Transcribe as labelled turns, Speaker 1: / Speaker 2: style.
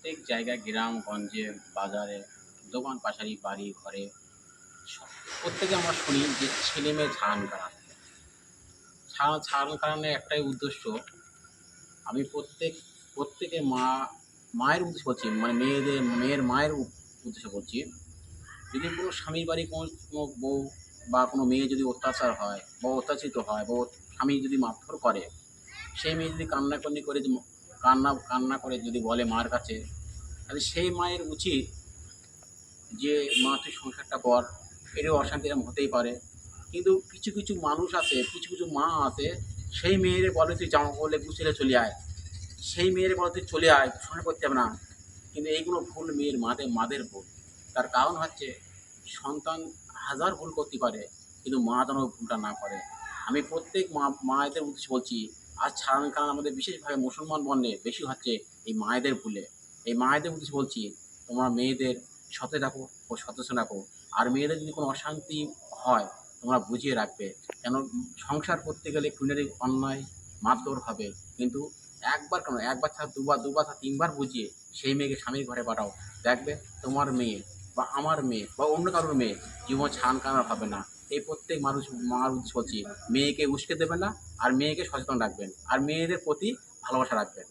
Speaker 1: প্রত্যেক জায়গায় গ্রাম-গঞ্জে, বাজারে, দোকান পাশারি, বাড়ি ঘরে প্রত্যেকে আমরা শুনি যে ছেলেমেয়ে ছাড়ান কাড়ান। ছাড়ান কাড়ানের একটাই উদ্দেশ্য, আমি প্রত্যেকে মায়ের উদ্দেশ্যে বলছি, মানে মেয়ের মায়ের উদ্দেশ্যে বলছি। যদি কোনো স্বামীর বাড়ি কোনো বউ বা কোনো মেয়ে যদি অত্যাচার হয় বা অত্যাচারিত হয় বা স্বামী যদি মারধর করে, সেই মেয়ে যদি কান্নাকাটি করে কান্না করে যদি বলে মার কাছে, তাহলে সেই মায়ের উচিত যে মা তুই সংসারটা কর, এরও অশান্তি এরকম হতেই পারে। কিন্তু কিছু কিছু মানুষ আছে, কিছু কিছু মা আছে, সেই মেয়েরে বলে তুই জামা পরলে গুছিয়ে চলে আয়, সেই মেয়েরে বলে তুই চলে আয়, সংসার করতে হবে না। কিন্তু এইগুলো ভুল, মেয়ের মাদের ভুল। তার কারণ হচ্ছে সন্তান হাজার ভুল করতে পারে, কিন্তু মা যেন ওই ভুলটা না করে। আমি প্রত্যেক মায়েদের উদ্দেশ্যে বলছি, আজ ছাড়ান কারণ আমাদের বিশেষভাবে মুসলমান বর্ণে বেশি হচ্ছে এই মায়েদের ভুলে। এই মায়েদের উদ্দেশ্যে বলছি, তোমরা মেয়েদের সতে রাখো ও সচেতন রাখো। আর মেয়েদের যদি কোনো অশান্তি হয়, তোমরা বুঝিয়ে রাখবে। কেন, সংসার করতে গেলে খুনের অন্যায় মারধর হবে, কিন্তু একবার কেন, একবার ছাড়া দুবার, দুবার ছাড়া তিনবার বুঝিয়ে সেই মেয়েকে স্বামীর ঘরে পাঠাও। দেখবে তোমার মেয়ে বা আমার মেয়ে বা অন্য কারোর মেয়ে জীবন ছান কানার হবে না। এই প্রত্যেক মার উদ্দেশ্য বলছি, মেয়েকে উস্কে দেবেন না, আর মেয়েকে সচেতন রাখবেন, আর মেয়েদের প্রতি ভালোবাসা রাখবেন।